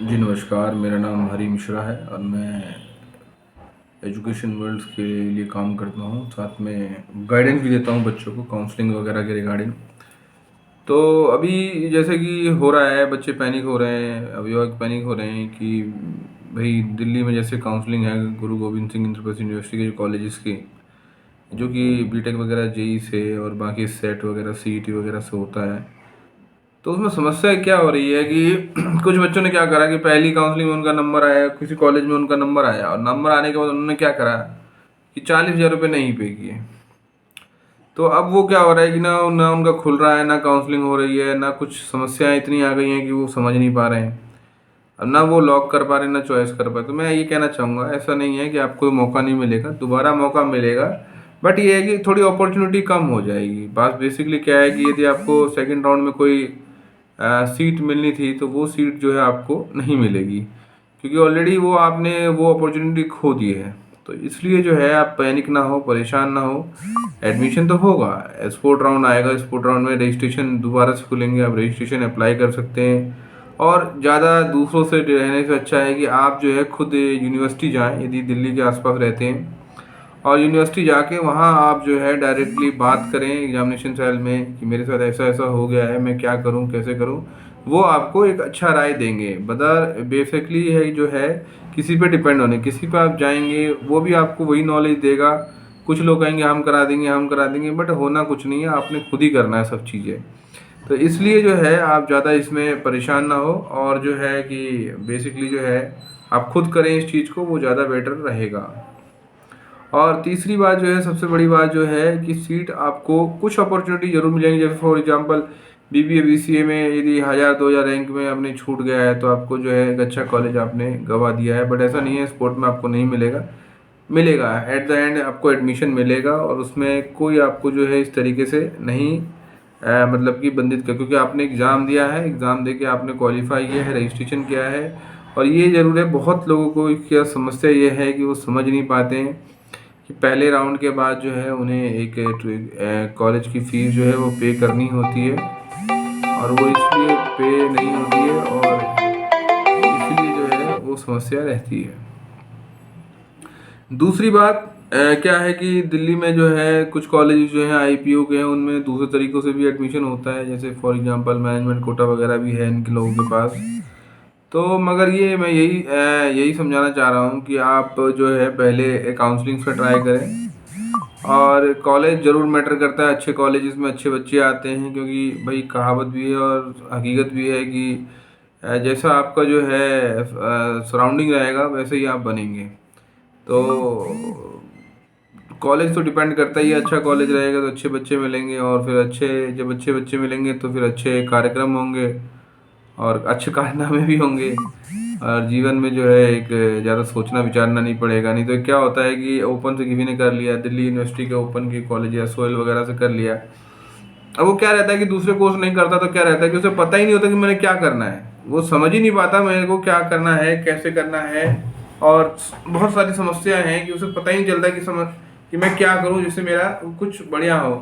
जी नमस्कार, मेरा नाम हरी मिश्रा है और मैं एजुकेशन वर्ल्ड के लिए काम करता हूँ। साथ में गाइडेंस भी देता हूँ बच्चों को काउंसलिंग वगैरह के रिगार्डिंग। तो अभी जैसे कि हो रहा है, बच्चे पैनिक हो रहे हैं, अभिभावक पैनिक हो रहे हैं कि भाई दिल्ली में जैसे काउंसलिंग है गुरु गोविंद सिंह इंद्रप्रस्थ यूनिवर्सिटी के कॉलेजेस की, जो कि बीटेक वगैरह जेई से और बाकी सेट वगैरह सीईटी वगैरह से होता है। तो उसमें समस्या क्या हो रही है कि कुछ बच्चों ने क्या करा कि पहली काउंसलिंग में उनका नंबर आया, किसी कॉलेज में उनका नंबर आया और नंबर आने के बाद उन्होंने क्या करा कि 40,000 रुपये नहीं पे किए। तो अब वो क्या हो रहा है कि ना ना उनका खुल रहा है, ना काउंसलिंग हो रही है, ना कुछ समस्याएं इतनी आ गई हैं कि वो समझ नहीं पा रहे हैं। अब ना वो लॉक कर पा रहे हैं, ना चॉइस कर पाए। तो मैं ये कहना चाहूँगा, ऐसा नहीं है कि आपको मौका नहीं मिलेगा, दोबारा मौका मिलेगा। बट ये है कि थोड़ी अपॉर्चुनिटी कम हो जाएगी। बात बेसिकली क्या है कि यदि आपको सेकंड राउंड में कोई सीट मिलनी थी तो वो सीट जो है आपको नहीं मिलेगी, क्योंकि ऑलरेडी वो आपने वो अपॉर्चुनिटी खो दी है। तो इसलिए जो है आप पैनिक ना हो, परेशान ना हो। एडमिशन तो होगा, स्पोर्ट राउंड आएगा, स्पोर्ट राउंड में रजिस्ट्रेशन दोबारा से खुलेंगे, आप रजिस्ट्रेशन अप्लाई कर सकते हैं। और ज़्यादा दूसरों से रहने से अच्छा है कि आप जो है खुद यूनिवर्सिटी जाएं, यदि दिल्ली के आसपास रहते हैं, और यूनिवर्सिटी जाके वहाँ आप जो है डायरेक्टली बात करें एग्जामिनेशन सेल में कि मेरे साथ ऐसा ऐसा हो गया है, मैं क्या करूँ, कैसे करूँ। वो आपको एक अच्छा राय देंगे। बदर बेसिकली है जो है, किसी पे डिपेंड होने, किसी पे आप जाएंगे वो भी आपको वही नॉलेज देगा। कुछ लोग कहेंगे हम करा देंगे, हम करा देंगे, बट होना कुछ नहीं है, आपने खुद ही करना है सब चीज़ें। तो इसलिए जो है आप ज़्यादा इसमें परेशान ना हो, और जो है कि बेसिकली जो है आप खुद करें इस चीज़ को, वो ज़्यादा बेटर रहेगा। और तीसरी बात जो है, सबसे बड़ी बात जो है कि सीट आपको कुछ अपॉर्चुनिटी जरूर मिलेंगी। जैसे फॉर एग्जांपल बीबीए बीसीए में यदि 1000 2000 रैंक में आपने छूट गया है तो आपको जो है एक अच्छा कॉलेज आपने गवा दिया है। बट ऐसा नहीं है, स्पोर्ट में आपको नहीं मिलेगा, मिलेगा एट द एंड, आपको एडमिशन मिलेगा। और उसमें कोई आपको जो है इस तरीके से नहीं मतलब कि बंधित कर, क्योंकि आपने एग्ज़ाम दिया है, एग्ज़ाम दे के आपने क्वालिफाई किया है, रजिस्ट्रेशन किया है। और ये ज़रूर है, बहुत लोगों को क्या समस्या ये है कि वो समझ नहीं पाते हैं कि पहले राउंड के बाद जो है उन्हें एक कॉलेज की फ़ीस जो है वो पे करनी होती है, और वो इसलिए पे नहीं होती है, और इसलिए जो है वो समस्या रहती है। दूसरी बात क्या है कि दिल्ली में जो है कुछ कॉलेज जो है आईपीओ के हैं, उनमें दूसरे तरीक़ों से भी एडमिशन होता है। जैसे फॉर एग्जांपल मैनेजमेंट कोटा वगैरह भी है इनके लोगों के पास। तो मगर ये मैं यही समझाना चाह रहा हूँ कि आप जो है पहले काउंसलिंग से ट्राई करें। और कॉलेज ज़रूर मैटर करता है, अच्छे कॉलेजेस में अच्छे बच्चे आते हैं, क्योंकि भाई कहावत भी है और हकीकत भी है कि जैसा आपका जो है सराउंडिंग रहेगा वैसे ही आप बनेंगे। तो कॉलेज तो डिपेंड करता ही है, अच्छा कॉलेज रहेगा तो अच्छे बच्चे मिलेंगे, और फिर जब अच्छे बच्चे मिलेंगे तो फिर अच्छे कार्यक्रम होंगे और अच्छे कारनामे भी होंगे। और जीवन में जो है एक ज़्यादा सोचना विचारना नहीं पड़ेगा। नहीं तो क्या होता है कि ओपन से किसी ने कर लिया, दिल्ली यूनिवर्सिटी के ओपन के कॉलेज या सोयल वगैरह से कर लिया, अब वो क्या रहता है कि दूसरे कोर्स नहीं करता तो क्या रहता है कि उसे पता ही नहीं होता कि मैंने क्या करना है। वो समझ ही नहीं पाता मेरे को क्या करना है, कैसे करना है। और बहुत सारी समस्याएं हैं कि उसे पता ही नहीं चलता कि मैं क्या करूं जिससे मेरा कुछ बढ़िया हो।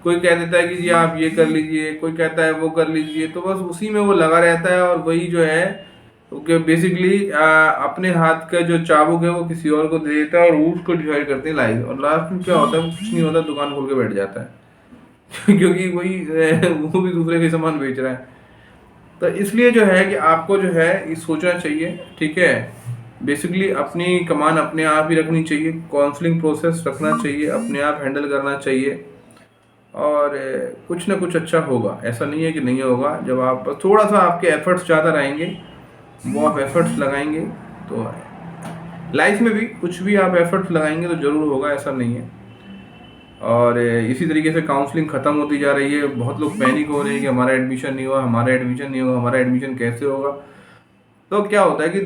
कोई कह देता है कि जी आप ये कर लीजिए, कोई कहता है वो कर लीजिए, तो बस उसी में वो लगा रहता है। और वही जो है कि बेसिकली अपने हाथ का जो चाबुक है वो किसी और को दे देता है, और वो उसको डिसाइड करते हैं लाइफ। और लास्ट में क्या होता है, कुछ नहीं होता, दुकान खोल के बैठ जाता है। क्योंकि वही वो भी दूसरे के सामान बेच रहा है। तो इसलिए जो है कि आपको जो है ये सोचना चाहिए, ठीक है। बेसिकली अपनी कमान अपने आप ही रखनी चाहिए, काउंसलिंग प्रोसेस रखना चाहिए, अपने आप हैंडल करना चाहिए। और कुछ ना कुछ अच्छा होगा, ऐसा नहीं है कि नहीं होगा। जब आप थोड़ा सा आपके एफर्ट्स ज़्यादा रहेंगे, वो आप एफर्ट्स लगाएंगे, तो लाइफ में भी कुछ भी आप एफर्ट्स लगाएंगे तो ज़रूर होगा, ऐसा नहीं है। और इसी तरीके से काउंसलिंग ख़त्म होती जा रही है। बहुत लोग पैनिक हो रहे हैं कि हमारा एडमिशन नहीं हुआ, हमारा एडमिशन नहीं होगा, हमारा एडमिशन कैसे होगा। तो क्या होता है कि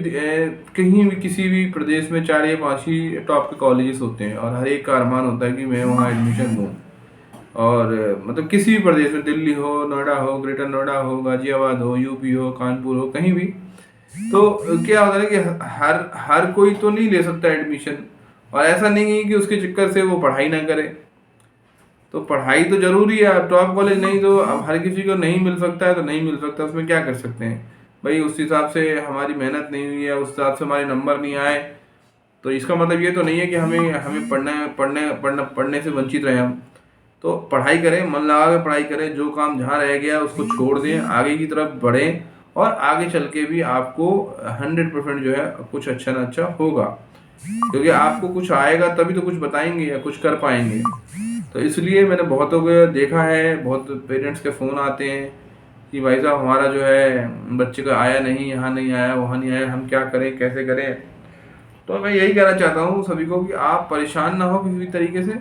कहीं भी किसी भी प्रदेश में 4 या 5 ही टॉप के कॉलेजेस होते हैं, और हर एक का अरमान होता है कि मैं वहाँ एडमिशन लूँ। और मतलब किसी भी प्रदेश में, दिल्ली हो, नोएडा हो, ग्रेटर नोएडा हो, गाजियाबाद हो, यूपी हो, कानपुर हो, कहीं भी। तो क्या होता है कि हर हर कोई तो नहीं ले सकता एडमिशन। और ऐसा नहीं है कि उसके चक्कर से वो पढ़ाई ना करे। तो पढ़ाई तो जरूरी है। अब टॉप कॉलेज नहीं तो अब हर किसी को नहीं मिल सकता है, तो नहीं मिल सकता, उसमें क्या कर सकते हैं। भाई उस हिसाब से हमारी मेहनत नहीं हुई है, उस हिसाब से हमारे नंबर नहीं आए, तो इसका मतलब ये तो नहीं है कि हमें हमें पढ़ने से वंचित रहे हम। तो पढ़ाई करें, मन लगा के पढ़ाई करें, जो काम जहाँ रह गया उसको छोड़ दें, आगे की तरफ बढ़ें, और आगे चल के भी आपको 100% जो है कुछ अच्छा ना अच्छा होगा, क्योंकि आपको कुछ आएगा तभी तो कुछ बताएंगे या कुछ कर पाएंगे। तो इसलिए मैंने बहुतों को देखा है, बहुत पेरेंट्स के फ़ोन आते हैं कि भाई साहब हमारा जो है बच्चे का आया नहीं, यहाँ नहीं आया, वहाँ नहीं आया, हम क्या करें, कैसे करें। तो मैं यही कहना चाहता हूँ सभी को कि आप परेशान ना हो किसी भी तरीके से।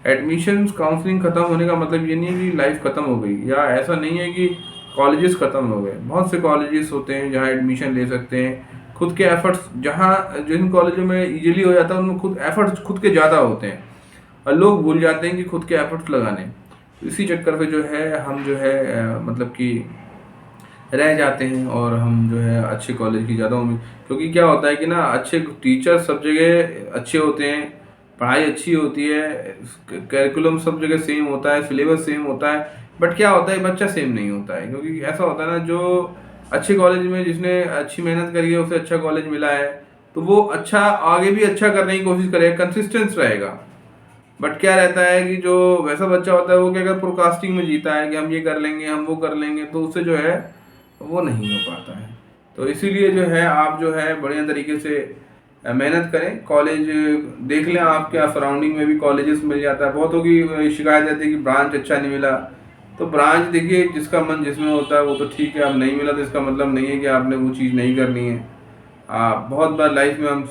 एडमिशन्स काउंसलिंग ख़त्म होने का मतलब ये नहीं है कि लाइफ ख़त्म हो गई, या ऐसा नहीं है कि कॉलेजेस ख़त्म हो गए। बहुत से कॉलेजेस होते हैं जहाँ एडमिशन ले सकते हैं, खुद के एफर्ट्स, जहाँ जिन कॉलेजों में इजीली हो जाता है उनमें खुद एफर्ट्स खुद के ज़्यादा होते हैं, और लोग भूल जाते हैं कि खुद के एफर्ट्स लगाने। इसी चक्कर से जो है हम जो है मतलब कि रह जाते हैं, और हम जो है अच्छे कॉलेज की ज़्यादा उम्मीद, क्योंकि क्या होता है कि ना अच्छे टीचर सब जगह अच्छे होते हैं, पढ़ाई अच्छी होती है, करिकुलम सब जगह सेम होता है, सिलेबस सेम होता है, बट क्या होता है बच्चा सेम नहीं होता है। क्योंकि ऐसा होता है ना, जो अच्छे कॉलेज में जिसने अच्छी मेहनत करी है उसे अच्छा कॉलेज मिला है, तो वो अच्छा आगे भी अच्छा करने की कोशिश करेगा, कंसिस्टेंस रहेगा। बट क्या रहता है कि जो वैसा बच्चा होता है वो क्या कहता है, प्रोकास्टिंग में जीता है कि हम ये कर लेंगे, हम वो कर लेंगे, तो उससे जो है वो नहीं हो पाता है। तो इसीलिए जो है आप जो है बढ़िया तरीके से मेहनत करें, कॉलेज देख लें, आपके सराउंडिंग में भी कॉलेजेस मिल जाता है। बहुतों की शिकायत रहती है कि ब्रांच अच्छा नहीं मिला, तो ब्रांच देखिए, जिसका मन जिसमें होता है वो तो ठीक है, अब नहीं मिला तो इसका मतलब नहीं है कि आपने वो चीज़ नहीं करनी है। बहुत बार लाइफ में हम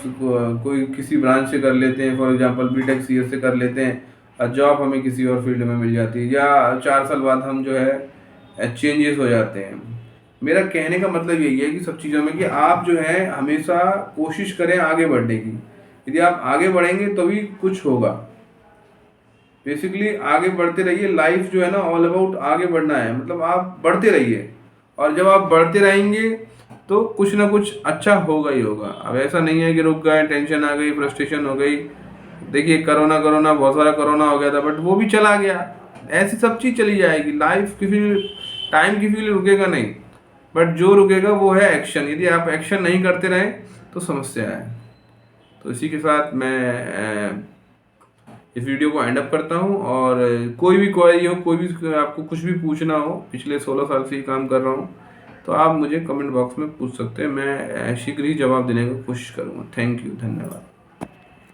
कोई किसी ब्रांच से कर लेते हैं, फॉर एग्जांपल बीटेक सीएस से कर लेते हैं, और जॉब हमें किसी और फील्ड में मिल जाती है, या 4 साल बाद हम जो है चेंजेस हो जाते हैं। मेरा कहने का मतलब यही है कि सब चीज़ों में कि आप जो है हमेशा कोशिश करें आगे बढ़ने की। यदि आप आगे बढ़ेंगे तभी कुछ होगा। बेसिकली आगे बढ़ते रहिए, लाइफ जो है ना ऑल अबाउट आगे बढ़ना है, मतलब आप बढ़ते रहिए, और जब आप बढ़ते रहेंगे तो कुछ ना कुछ अच्छा होगा ही होगा। अब ऐसा नहीं है कि रुक गए, टेंशन आ गई, फ्रस्ट्रेशन हो गई। देखिए कोरोना कोरोना बहुत सारा कोरोना हो गया था, बट वो भी चला गया। ऐसी सब चीज़ चली जाएगी, लाइफ किसी टाइम किसी के लिए रुकेगा नहीं, बट जो रुकेगा वो है एक्शन। यदि आप एक्शन नहीं करते रहें तो समस्या है। तो इसी के साथ मैं इस वीडियो को एंड अप करता हूँ, और कोई भी क्वेरी हो, कोई भी आपको कुछ भी पूछना हो, पिछले 16 साल से ही काम कर रहा हूँ, तो आप मुझे कमेंट बॉक्स में पूछ सकते हैं। मैं शीघ्र ही जवाब देने की कोशिश करूँगा। थैंक यू, धन्यवाद।